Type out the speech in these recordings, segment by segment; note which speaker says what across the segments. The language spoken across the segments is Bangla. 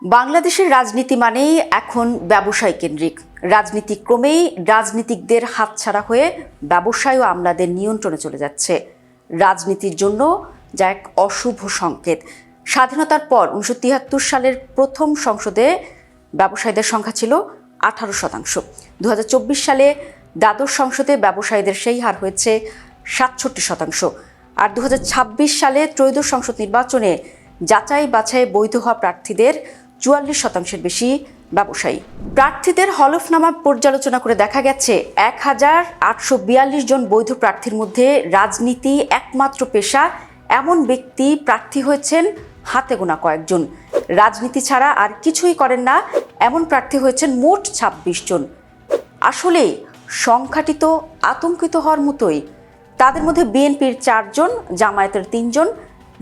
Speaker 1: বাংলাদেশের রাজনীতি মানেই এখন ব্যবসায় কেন্দ্রিক। রাজনীতি ক্রমেই রাজনীতিকদের হাতছাড়া হয়ে ব্যবসায় ও আমলাদের নিয়ন্ত্রণে চলে যাচ্ছে। রাজনীতির জন্য যা এক অশুভ সংকেত। স্বাধীনতার পর 1973 সালের প্রথম সংসদে ব্যবসায়ীদের সংখ্যা ছিল 18%। 2024 সালে দ্বাদশ সংসদে ব্যবসায়ীদের সেই হার হয়েছে 67%। আর 2026 সালে ত্রয়োদশ সংসদ নির্বাচনে যাচাই বাছাই বৈধ হওয়া প্রার্থীদের 44%-এর বেশি ব্যবসায়ী। প্রার্থীদের হলফনামা পর্যালোচনা করে দেখা গেছে 1842 জন বৈধ প্রার্থীর মধ্যে রাজনীতি একমাত্র পেশা এমন ব্যক্তি প্রার্থী হয়েছেন হাতে গোনা কয়েকজন। রাজনীতি ছাড়া আর কিছুই করেন না এমন প্রার্থী হয়েছেন মোট 26 জন। আসলে সংখ্যাটি তো আতঙ্কিত হওয়ার মতোই। তাদের মধ্যে বিএনপির 4 জন, জামায়াতের 3 জন,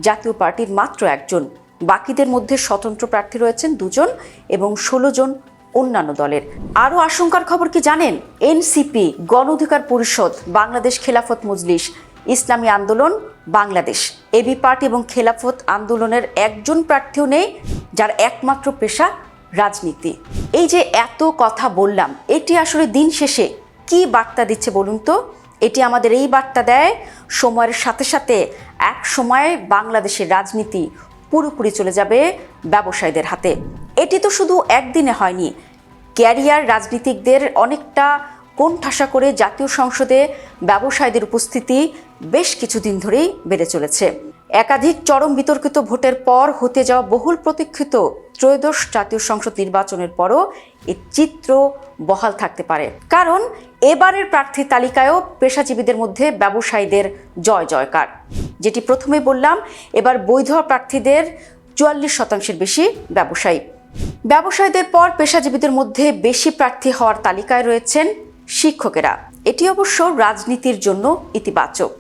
Speaker 1: জাতীয় পার্টির মাত্র 1 জন। বাকিদের মধ্যে স্বতন্ত্র প্রার্থী রয়েছেন 2 জন এবং 16 জন অন্যান্য দলের। আরও আশঙ্কার খবর কি জানেন? এনসিপি, গণ অধিকার পরিষদ, বাংলাদেশ খেলাফত মজলিস, ইসলামী আন্দোলন বাংলাদেশ, এবি পার্টি এবং খেলাফত আন্দোলনের একজন প্রার্থীও নেই যার একমাত্র পেশা রাজনীতি। এই যে এত কথা বললাম, এটি আসলে দিন শেষে কি বার্তা দিচ্ছে বলুন তো? এটি আমাদের এই বার্তা দেয়, সময়ের সাথে সাথে এক সময় বাংলাদেশের রাজনীতি পুরোপুরি চলে যাবে ব্যবসায়ীদের হাতে। এটি তো শুধু একদিনে হয়নি। ক্যারিয়ার রাজনীতিকদের অনেকটা কোণঠাসা করে জাতীয় সংসদে ব্যবসায়ীদের উপস্থিতি বেশ কিছুদিন ধরেই বেড়ে চলেছে। একাধিক চরম বিতর্কিত ভোটের পর হতে যাওয়া বহুল প্রতীক্ষিত ত্রয়োদশ জাতীয় সংসদ নির্বাচনের পরও এই চিত্র বহাল থাকতে পারে, কারণ এবারের প্রার্থী তালিকায়ও পেশাজীবীদের মধ্যে ব্যবসায়ীদের জয় জয়কার। যেটি প্রথমে বললাম, এবার বৈধ প্রার্থীদের 44%-এর বেশি ব্যবসায়ী। ব্যবসায়ীদের পর পেশাজীবীদের মধ্যে বেশি প্রার্থী হওয়ার তালিকায় রয়েছেন শিক্ষকেরা। এটি অবশ্য রাজনীতির জন্য ইতিবাচক।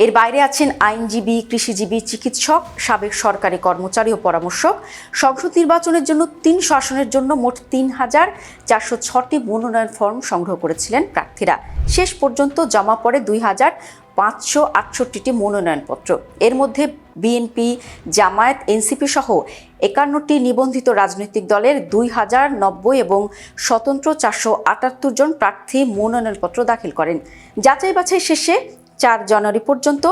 Speaker 1: এর বাইরে আছেন আইনজীবী, কৃষিজীবী, চিকিৎসক, সাবেক সরকারি কর্মচারী ও পরামর্শক। সংসদ নির্বাচনের জন্য 300 আসনের জন্য মোট 3406টি মনোনয়ন ফর্ম সংগ্রহ করেছিলেন প্রার্থীরা। শেষ পর্যন্ত জমা পড়ে 2568টি মনোনয়নপত্র। এর মধ্যে বিএনপি, জামায়াত, এনসিপি সহ 51টি নিবন্ধিত রাজনৈতিক দলের 2090 এবং স্বতন্ত্র 478 জন প্রার্থী মনোনয়নপত্র দাখিল করেন। যাচাই বাছাই শেষে 4 জানুয়ারি পর্যন্ত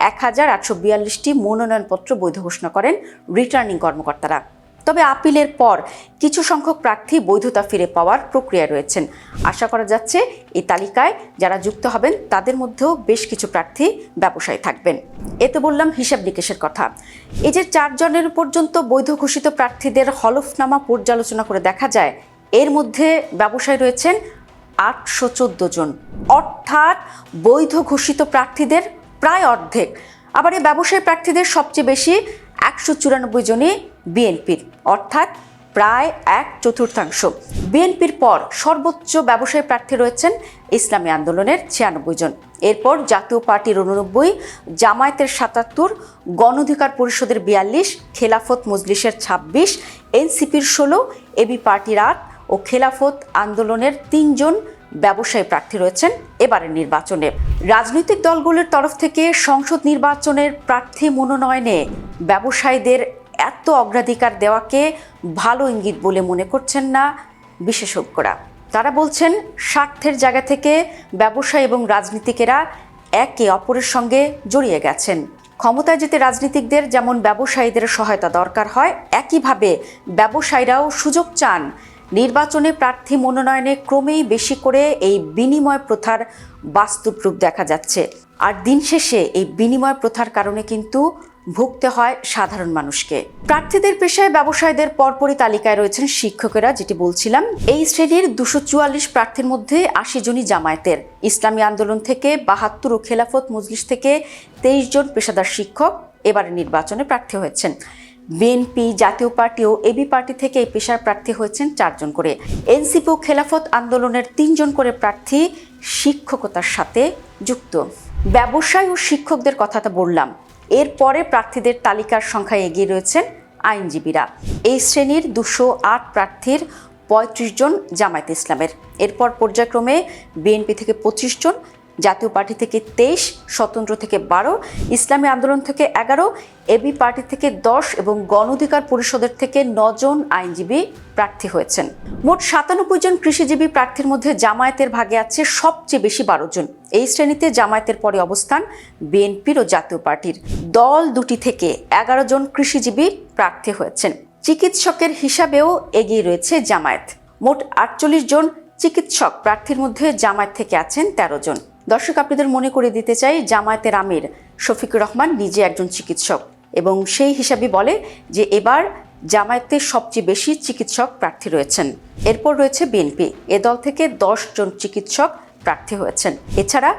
Speaker 1: 1842টি মনোনয়নপত্র বৈধ ঘোষণা করেন রিটার্নিং কর্মকর্তারা। তবে আপিলের পর কিছু সংখ্যক প্রার্থী বৈধতা ফিরে পাওয়ার প্রক্রিয়ায় রয়েছেন। আশা করা যাচ্ছে এই তালিকায় যারা যুক্ত হবেন তাদের মধ্যেও বেশ কিছু প্রার্থী ব্যবসায়ী থাকবেন। এতে বললাম হিসাব নিকেশের কথা। এই যে 4 জানুয়ারি পর্যন্ত বৈধ ঘোষিত প্রার্থীদের হলফনামা পর্যালোচনা করে দেখা যায়, এর মধ্যে ব্যবসায়ী রয়েছেন 814 জন, অর্থাৎ বৈধ ঘোষিত প্রার্থীদের প্রায় অর্ধেক। আবার এই ব্যবসায়ী প্রার্থীদের সবচেয়ে বেশি 194 জনই বিএনপির, অর্থাৎ প্রায় 1/4। বিএনপির পর সর্বোচ্চ ব্যবসায়ী প্রার্থী রয়েছেন ইসলামী আন্দোলনের 96 জন। এরপর জাতীয় পার্টির 89, জামায়াতের 77, গণ অধিকার পরিষদের 42, খেলাফত মজলিসের 26, এনসিপির 16, এবি পার্টির 8 ও খেলাফত আন্দোলনের 3 জন ব্যবসায়ী প্রার্থী রয়েছেন এবারের নির্বাচনে। রাজনৈতিক দলগুলোর তরফ থেকে সংসদ নির্বাচনের প্রার্থী মনোনয়নে ব্যবসায়ীদের এত অগ্রাধিকার দেওয়াকে ভালো ইঙ্গিত বলে মনে করছেন না বিশেষজ্ঞরা। তারা বলছেন, স্বার্থের জায়গা থেকে ব্যবসায়ী এবং রাজনীতিকেরা একে অপরের সঙ্গে জড়িয়ে গেছেন। ক্ষমতায় যেতে রাজনীতিকদের যেমন ব্যবসায়ীদের সহায়তা দরকার হয়, একইভাবে ব্যবসায়ীরাও সুযোগ চান। নির্বাচনে প্রার্থী মনোনয়নে ক্রমেই বেশি করে এই বিনিময় প্রথার বাস্তব রূপ দেখা যাচ্ছে। আর দিন শেষে এই বিনিময় প্রথার কারণে কিন্তু ভুগতে হয় সাধারণ মানুষকে। প্রার্থীদের পেশায় ব্যবসায়ীদের পরপরই তালিকায় রয়েছেন শিক্ষকেরা, যেটি বলছিলাম। এই শ্রেণীর 244 প্রার্থীর মধ্যে 80 জনই জামায়াতের। ইসলামী আন্দোলন থেকে 72 ও খেলাফত মজলিস থেকে 23 জন পেশাদার শিক্ষক এবারের নির্বাচনে প্রার্থী হয়েছেন। বিএনপি, জাতীয় পার্টি ও এবি পার্টি থেকে এই পেশার প্রার্থী হয়েছেন 4 জন করে। এনসিপি ও খেলাফত আন্দোলনের 3 জন করে প্রার্থী শিক্ষকতার সাথে যুক্ত। ব্যবসায়ী ও শিক্ষকদের কথাটা বললাম। এরপরে প্রার্থীদের তালিকার সংখ্যায় এগিয়ে রয়েছেন আইনজীবীরা। এই শ্রেণীর 208 প্রার্থীর 35 জন জামায়াতে ইসলামের। এরপর পর্যায়ক্রমে বিএনপি থেকে 25 জন, জাতীয় পার্টি থেকে 23, স্বতন্ত্র থেকে 12, ইসলামী আন্দোলন থেকে 11, এবি পার্টি থেকে 10 এবং গণ অধিকার পরিষদের থেকে 9 জন আইনজীবী প্রার্থী হয়েছেন। মোট 97 জন কৃষিজীবী প্রার্থীর মধ্যে জামায়াতের ভাগে আছে সবচেয়ে বেশি 12 জন। এই শ্রেণীতে জামায়াতের পরে অবস্থান বিএনপির ও জাতীয় পার্টির। দল দুটি থেকে 11 জন কৃষিজীবী প্রার্থী হয়েছেন। চিকিৎসকের হিসাবেও এগিয়ে রয়েছে জামায়াত। মোট 48 জন চিকিৎসক প্রার্থীর মধ্যে জামায়াত থেকে আছেন 13 জন। দর্শক, আপনাদের মনে করে দিতে চাই, জামায়াতের আমির শফিকুর রহমান নিজে একজন চিকিৎসক এবং সেই হিসাবে বলে যে এবার জামায়াতে সবচেয়ে বেশি চিকিৎসক প্রার্থী রয়েছেন। এরপর রয়েছে বিএনপি, এ দল থেকে 10 জন চিকিৎসক প্রার্থী হয়েছেন। এছাড়া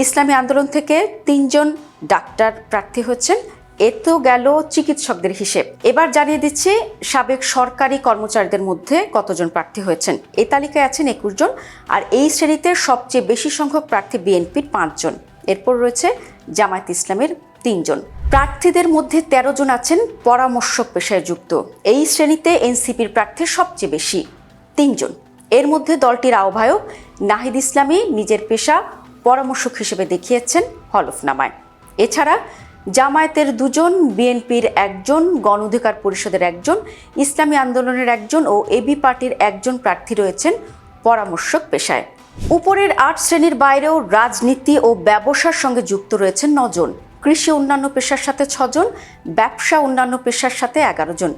Speaker 1: ইসলামী আন্দোলন থেকে 3 জন ডাক্তার প্রার্থী হয়েছেন। এ তো গেল চিকিৎসকদের হিসেব। এবার জানিয়ে দিচ্ছি সাবেক সরকারি কর্মচারীদের মধ্যে কতজন প্রার্থী হয়েছেন। এই তালিকায় আছেন 21 জন, আর এই শ্রেণীতে সবচেয়ে বেশি সংখ্যক প্রার্থী বিএনপির 5 জন। এরপর রয়েছে জামায়াত ইসলামের 3 জন। প্রার্থীদের মধ্যে 13 জন আছেন পরামর্শক পেশায় যুক্ত। এই শ্রেণীতে এনসিপির প্রার্থী সবচেয়ে বেশি, 3 জন। এর মধ্যে দলটির আহ্বায়ক নাহিদ ইসলামী নিজের পেশা পরামর্শক হিসেবে দেখিয়েছেন হলফনামায়। এছাড়া জামায়াতের 2 জন, বিএনপির 1 জন, গণ অধিকার পরিষদের 1 জন, ইসলামী আন্দোলনের 1 জন ও এবি পার্টির 1 জন প্রার্থী রয়েছেন পরামর্শক পেশায়। উপরের 8 শ্রেণীর বাইরেও রাজনীতি ও ব্যবসার সঙ্গে যুক্ত রয়েছেন 9 জন। কৃষি অন্যান্য পেশার সাথে 6 জন, ব্যবসা অন্যান্য পেশার সাথে 11 জন,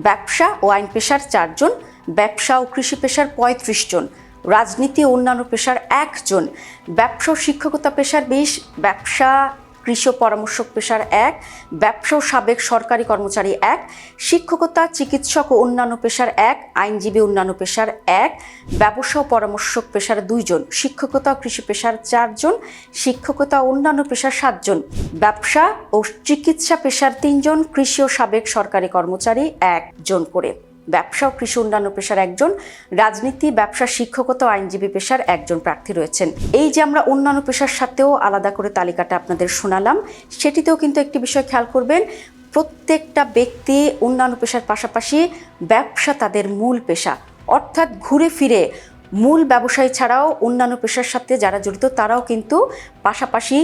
Speaker 1: ব্যবসা ও আইন পেশার 4 জন, ব্যবসা ও কৃষি পেশার 35 জন, রাজনীতি ও অন্যান্য পেশার 1 জন, ব্যবসা ও শিক্ষকতা পেশার 20, ব্যবসা কৃষি ও পরামর্শক পেশার 1, ব্যবসা ও সাবেক সরকারি কর্মচারী 1, শিক্ষকতা, চিকিৎসক ও অন্যান্য পেশার 1, আইনজীবী অন্যান্য পেশার 1, ব্যবসা ও পরামর্শক পেশার 2 জন, শিক্ষকতা ও কৃষি পেশার 4 জন, শিক্ষকতা ও অন্যান্য পেশার 7 জন, ব্যবসা ও চিকিৎসা পেশার 3 জন, কৃষি ও সাবেক সরকারি কর্মচারী 1 জন করে, ব্যবসা ও কৃষি অন্যান্য পেশার 1 জন, রাজনীতি, ব্যবসা, শিক্ষকতা ও আইনজীবী পেশার 1 জন প্রার্থী রয়েছেন। এই যে আমরা অন্যান্য পেশার সাথেও আলাদা করে তালিকাটা আপনাদের শোনালাম, সেটিতেও কিন্তু একটি বিষয় খেয়াল করবেন, প্রত্যেকটা ব্যক্তি অন্যান্য পেশার পাশাপাশি ব্যবসা তাদের মূল পেশা, অর্থাৎ ঘুরে ফিরে মূল ব্যবসায়ী ছাড়াও অন্যান্য পেশার সাথে যারা জড়িত তারাও কিন্তু পাশাপাশি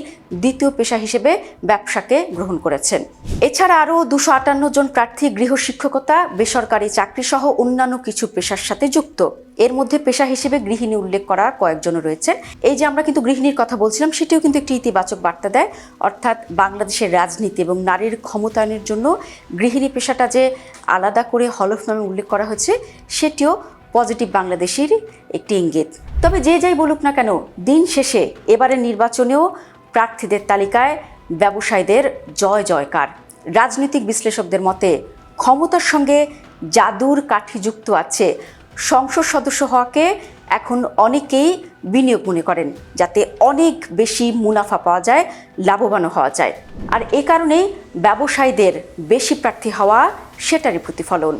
Speaker 1: দ্বিতীয় পেশা হিসেবে ব্যবসাকে গ্রহণ করেছেন। এছাড়া আরও 258 জন প্রার্থী গৃহশিক্ষকতা, বেসরকারি চাকরি সহ অন্যান্য কিছু পেশার সাথে যুক্ত। এর মধ্যে পেশা হিসেবে গৃহিণী উল্লেখ করা কয়েকজন রয়েছেন। এই যে আমরা কিন্তু গৃহিণীর কথা বলছিলাম, সেটিও কিন্তু একটি ইতিবাচক বার্তা দেয়, অর্থাৎ বাংলাদেশের রাজনীতি এবং নারীর ক্ষমতায়নের জন্য গৃহিণী পেশাটা যে আলাদা করে হলফনামে উল্লেখ করা হয়েছে, সেটিও পজিটিভ বাংলাদেশের একটি ইঙ্গিত। তবে যে যাই বলুক না কেন, দিন শেষে এবারের নির্বাচনেও প্রার্থীদের তালিকায় ব্যবসায়ীদের জয় জয়কার। রাজনৈতিক বিশ্লেষকদের মতে ক্ষমতার সঙ্গে জাদুর কাঠি যুক্ত আছে। সংসদ সদস্য হওয়াকে এখন অনেকেই বিনিয়োগ মনে করেন, যাতে অনেক বেশি মুনাফা পাওয়া যায়, লাভবানও হওয়া যায়। আর এ কারণেই ব্যবসায়ীদের বেশি প্রার্থী হওয়া সেটারই প্রতিফলন।